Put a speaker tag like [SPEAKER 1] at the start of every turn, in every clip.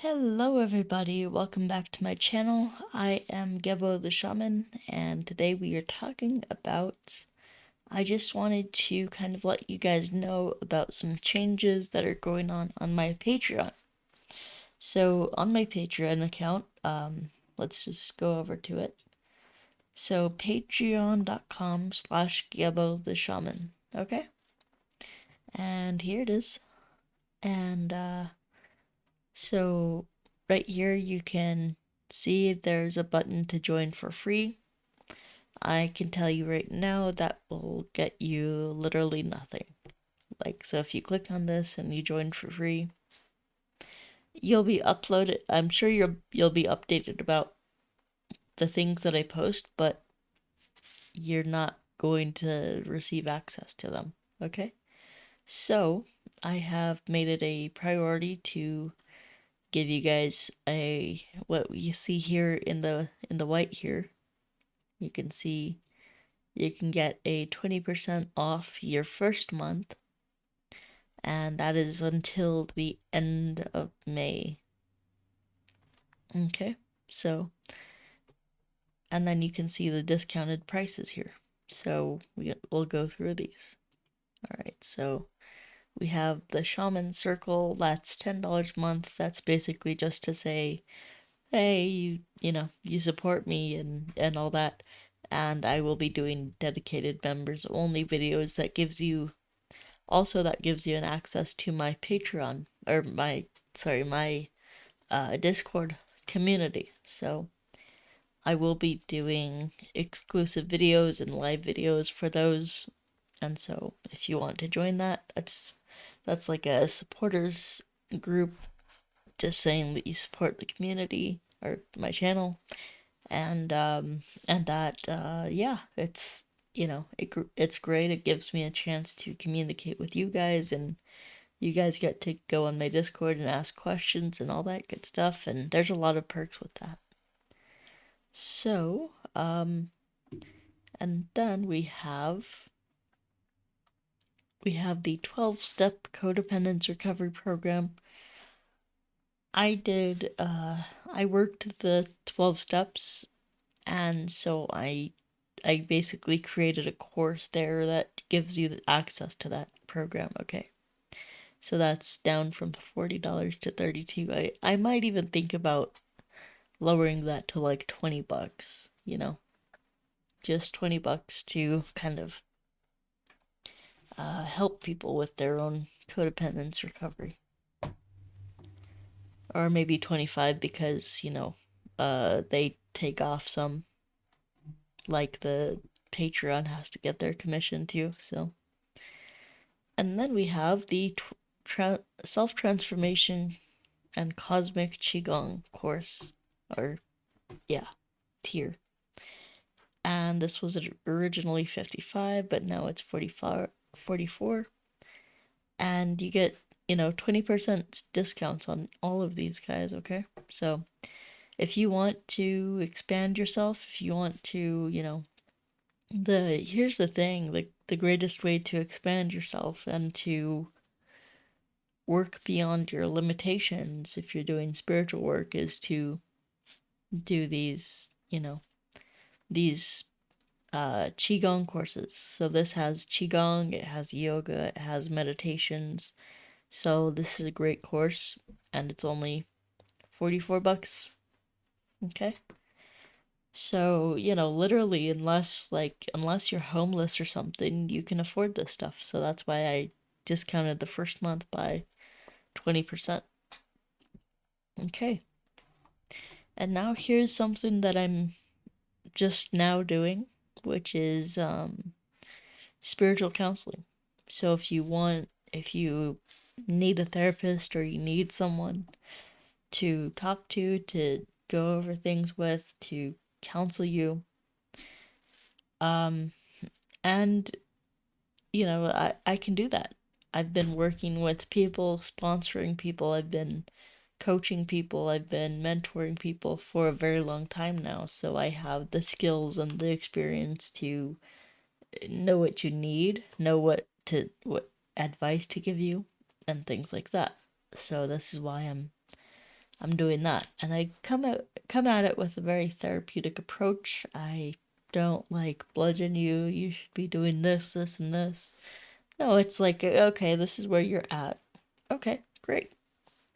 [SPEAKER 1] Hello everybody, welcome back to my channel. I am Gebo the Shaman, and today we are talking about, I just wanted to kind of let you guys know about some changes that are going on my Patreon. So on my Patreon account, let's just go over to it. So patreon.com/Gebo the Shaman, okay? And here it is. And so right here you can see there's a button to join for free. I can tell you right now that will get you literally nothing. So if you click on this and you join for free, you'll be uploaded. I'm sure you'll be updated about the things that I post, but you're not going to receive access to them, okay? So I have made it a priority to give you guys what you see here in the white here. You can see you can get a 20% off your first month, and that is until the end of May. Okay, so, and then you can see the discounted prices here. So we'll go through these. All right, so we have the Shaman Circle, that's $10 a month. That's basically just to say, hey, you support me and all that. And I will be doing dedicated members only videos that gives you an access to my Patreon, or my Discord community. So I will be doing exclusive videos and live videos for those. And so if you want to join that, that's like a supporters group, just saying that you support the community or my channel. And that yeah, it's great. It gives me a chance to communicate with you guys, and you guys get to go on my Discord and ask questions and all that good stuff, and there's a lot of perks with that. So and then we have the 12-step codependence recovery program. I worked the 12 steps, and so I basically created a course there that gives you access to that program, okay? So that's down from $40 to $32. I might even think about lowering that to like $20, just $20 to kind of help people with their own codependence recovery. Or maybe 25 because, they take off some, like the Patreon has to get their commission too, so. And then we have the self-transformation and cosmic qigong course, or yeah, tier. And this was originally 55, but now it's 44. And you get 20% discounts on all of these guys, okay? So if you want to expand yourself, if you want to, here's the thing, the greatest way to expand yourself and to work beyond your limitations if you're doing spiritual work is to do these, these qigong courses. So this has qigong, it has yoga, it has meditations. So this is a great course, and it's only $44. Okay? So, literally, unless you're homeless or something, you can afford this stuff. So that's why I discounted the first month by 20%. Okay. And now here's something that I'm just now doing, which is spiritual counseling. So if you need a therapist or you need someone to talk to go over things with, to counsel you, and I can do that. I've been working with people, sponsoring people, I've been coaching people, I've been mentoring people for a very long time now, so I have the skills and the experience to know what you need, know what advice to give you, and things like that. So this is why I'm I'm doing that. And I come at it with a very therapeutic approach. I don't like bludgeon you. You should be doing this, this, and this. No, it's like, okay, this is where you're at. Okay, great.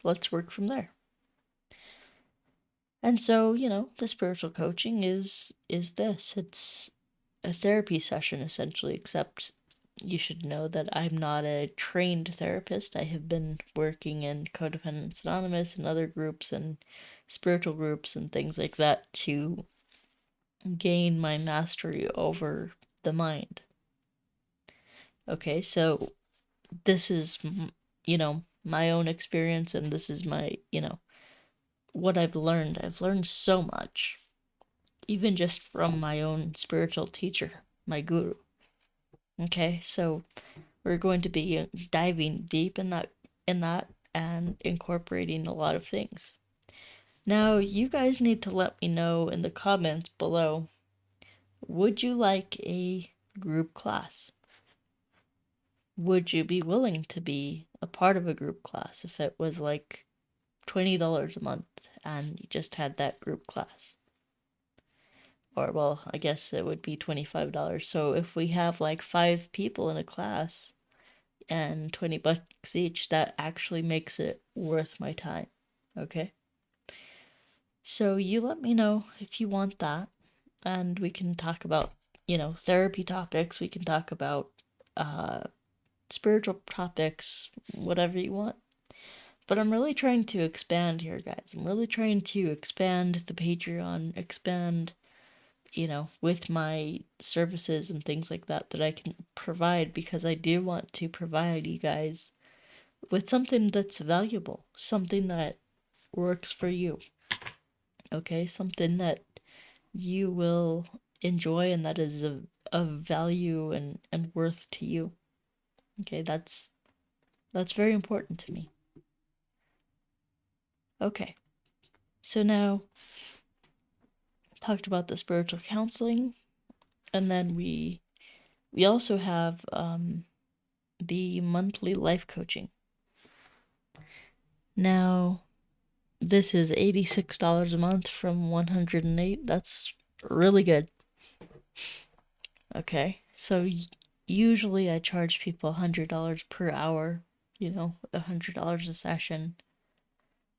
[SPEAKER 1] Let's work from there. And so, the spiritual coaching is this. It's a therapy session essentially, except you should know that I'm not a trained therapist. I have been working in Codependence Anonymous and other groups and spiritual groups and things like that to gain my mastery over the mind. Okay, so this is, my own experience, and this is my, what I've learned. I've learned so much, even just from my own spiritual teacher, my guru. Okay, so we're going to be diving deep in that and incorporating a lot of things. Now, you guys need to let me know in the comments below, would you like a group class? Would you be willing to be a part of a group class if it was like $20 a month and you just had that group class? Or, well, I guess it would be $25. So if we have like 5 people in a class and $20 each, that actually makes it worth my time. Okay? So you let me know if you want that, and we can talk about, therapy topics. We can talk about spiritual topics, whatever you want. But I'm really trying to expand here, guys. I'm really trying to expand the Patreon, expand, with my services and things like that I can provide, because I do want to provide you guys with something that's valuable, something that works for you. Okay, something that you will enjoy and that is of value and worth to you. Okay, that's very important to me. Okay, so now talked about the spiritual counseling, and then we also have the monthly life coaching. Now, this is $86 a month from $108. That's really good. Okay, so usually I charge people $100 per hour, $100 a session.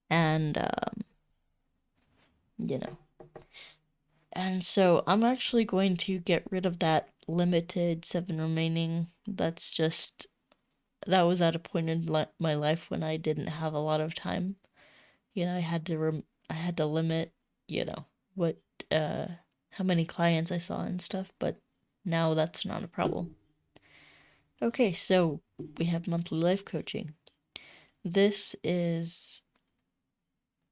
[SPEAKER 1] And, you know, and so I'm actually going to get rid of that limited 7 remaining. That was at a point in my life when I didn't have a lot of time. I had to limit, what, how many clients I saw and stuff, but now that's not a problem. Okay, so we have monthly life coaching. This is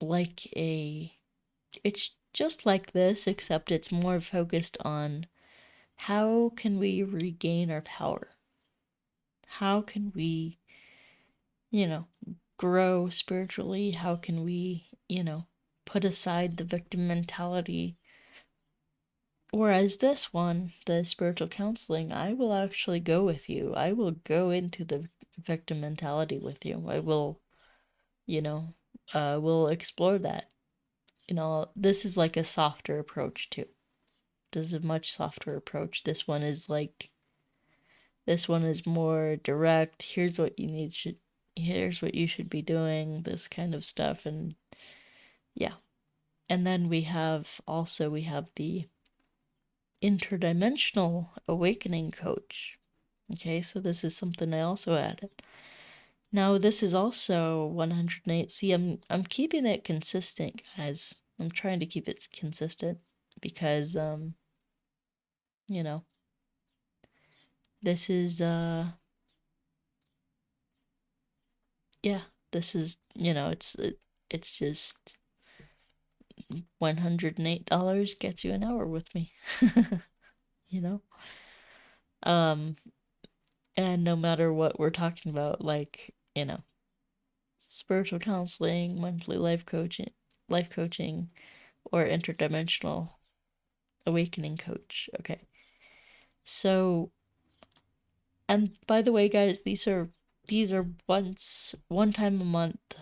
[SPEAKER 1] like it's just like this, except it's more focused on how can we regain our power? How can we, grow spiritually? How can we, put aside the victim mentality? Whereas this one, the spiritual counseling, I will actually go with you. I will go into the victim mentality with you. I will, we'll explore that. This is like a softer approach too. This is a much softer approach. This one is more direct. Here's what you should be doing, this kind of stuff. And yeah. And then we have the interdimensional awakening coach. Okay, so this is something I also added. Now this is also 108. See, I'm keeping it consistent, guys. I'm trying to keep it consistent because this is yeah, this is, it's just $108 gets you an hour with me. you know um and no matter what we're talking about, like, spiritual counseling, monthly life coaching, or interdimensional awakening coach. Okay, so, and by the way, guys, these are one time a month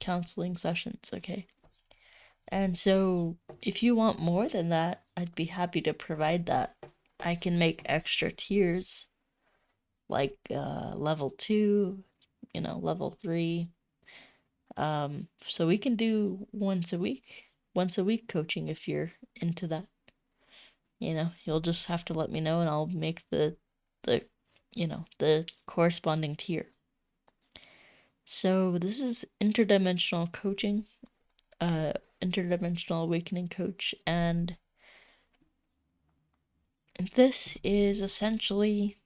[SPEAKER 1] counseling sessions, okay? And so if you want more than that, I'd be happy to provide that. I can make extra tiers like level 2, level 3. So we can do once a week coaching if you're into that. You'll just have to let me know and I'll make the the corresponding tier. So this is interdimensional coaching, interdimensional awakening coach, and this is essentially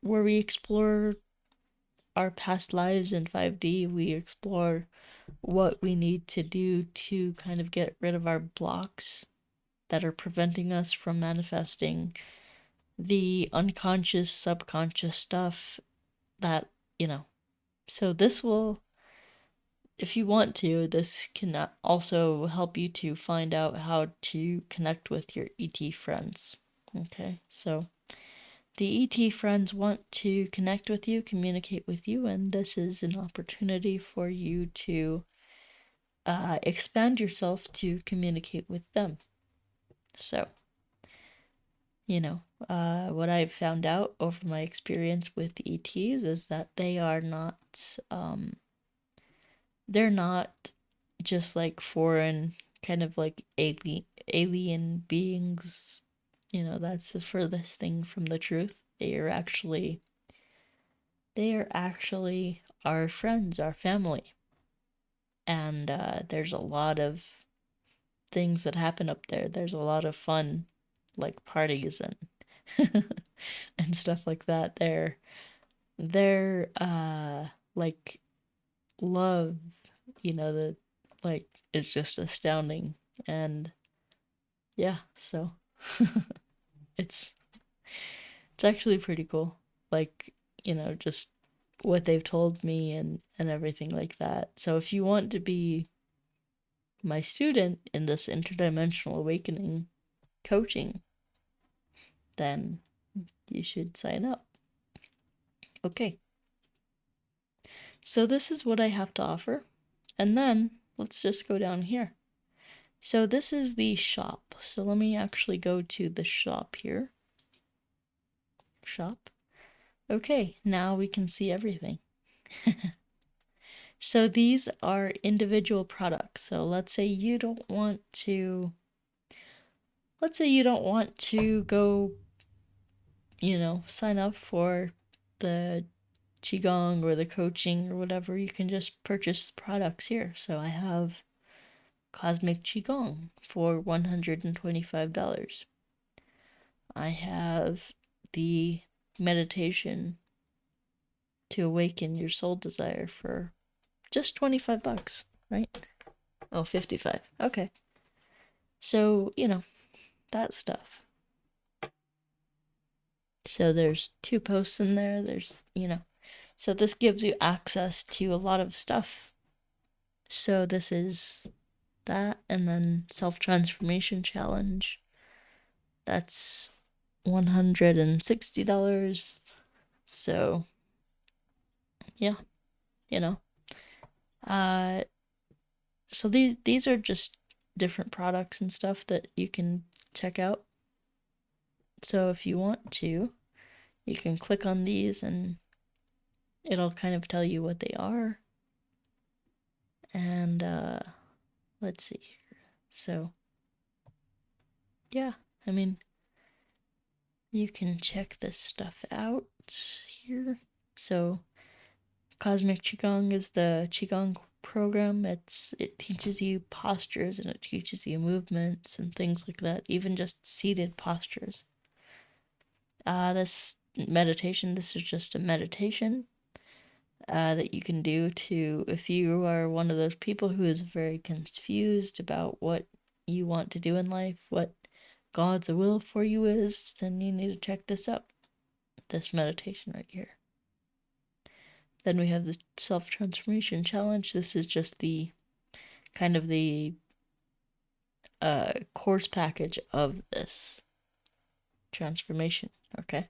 [SPEAKER 1] where we explore our past lives in 5D. We explore what we need to do to kind of get rid of our blocks that are preventing us from manifesting the unconscious, subconscious stuff that, So this will, if you want to, this can also help you to find out how to connect with your ET friends. Okay, so the ET friends want to connect with you, communicate with you, and this is an opportunity for you to expand yourself to communicate with them. So, what I've found out over my experience with ETs is that they're not just like foreign, kind of like alien beings. That's the furthest thing from the truth. They are actually our friends, our family. And there's a lot of things that happen up there. There's a lot of fun, like parties and and stuff like that. They're like love, the like it's just astounding. And yeah, so it's actually pretty cool. Like, just what they've told me and everything like that. So if you want to be my student in this interdimensional awakening coaching, then you should sign up. Okay. So this is what I have to offer. And then let's just go down here. So this is the shop. So let me actually go to the shop here. Shop. Okay, now we can see everything. So these are individual products. So let's say you don't want to go, sign up for the Qigong or the coaching or whatever. You can just purchase products here. So I have Cosmic Qigong for $125. I have the meditation to awaken your soul desire for just $25, right? Oh, 55. Okay. So, that stuff. So there's 2 posts in there. There's, so this gives you access to a lot of stuff. So this is that, and then self-transformation challenge. That's $160. So, yeah, so these are just different products and stuff that you can check out. So if you want to, you can click on these and it'll kind of tell you what they are. And let's see here. So yeah, I mean, you can check this stuff out here. So Cosmic Qigong is the Qigong program. It teaches you postures and it teaches you movements and things like that, even just seated postures. This is just a meditation that you can do if you are one of those people who is very confused about what you want to do in life, what God's will for you is, then you need to check this out. This meditation right here. Then we have the self-transformation challenge. This is just the kind of the course package of this transformation, okay?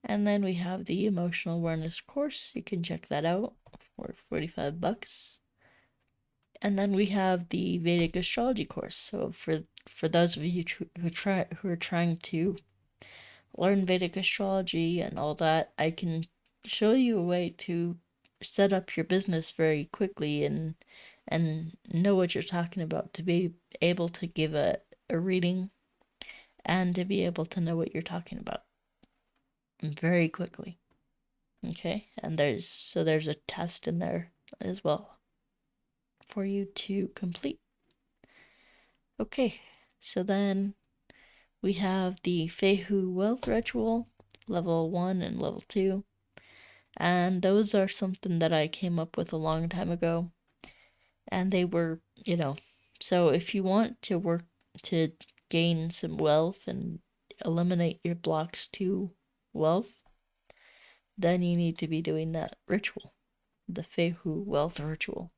[SPEAKER 1] And then we have the emotional awareness course. You can check that out for $45. And then we have the Vedic astrology course. So for those of you who are trying to learn Vedic astrology and all that, I can show you a way to set up your business very quickly and know what you're talking about, to be able to give a reading and to be able to know what you're talking about very quickly. Okay? And there's a test in there as well for you to complete. Okay, so then we have the Fehu Wealth Ritual, level 1 and level 2. And those are something that I came up with a long time ago. And they were, so if you want to work to gain some wealth and eliminate your blocks to wealth, then you need to be doing that ritual, the Fehu Wealth Ritual.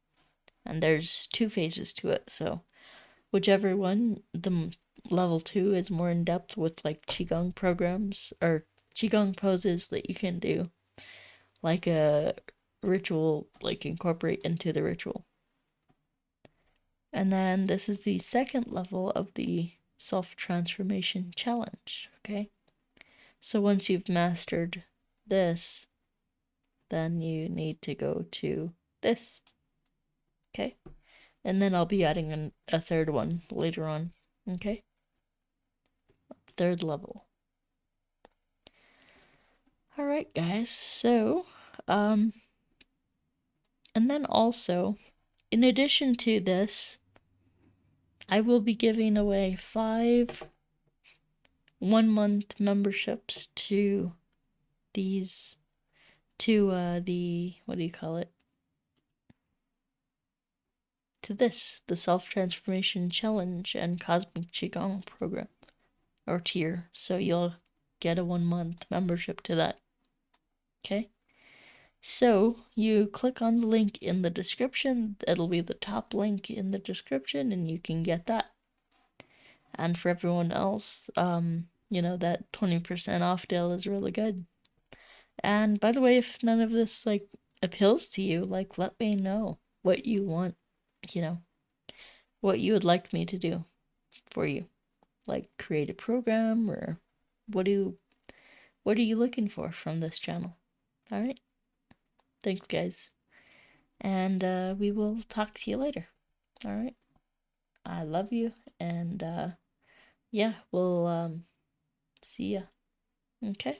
[SPEAKER 1] And there's 2 phases to it, so whichever one, the level 2 is more in depth with like Qigong programs or Qigong poses that you can do, like a ritual, like incorporate into the ritual. And then this is the second level of the self-transformation challenge, okay? So once you've mastered this, then you need to go to this, okay? And then I'll be adding a third one later on, okay? Third level. All right, guys. So, and then also, in addition to this, I will be giving away 5 1-month memberships to these, to the, what do you call it? To this, the Self-Transformation Challenge and Cosmic Qigong program, or tier. So you'll get a 1-month membership to that. Okay? So you click on the link in the description. It'll be the top link in the description, and you can get that. And for everyone else, that 20% off deal is really good. And by the way, if none of this like appeals to you, like let me know what you want, what you would like me to do for you. Like create a program, or what are you looking for from this channel? All right. Thanks, guys. And we will talk to you later. All right. I love you, and yeah, we'll see ya. Okay.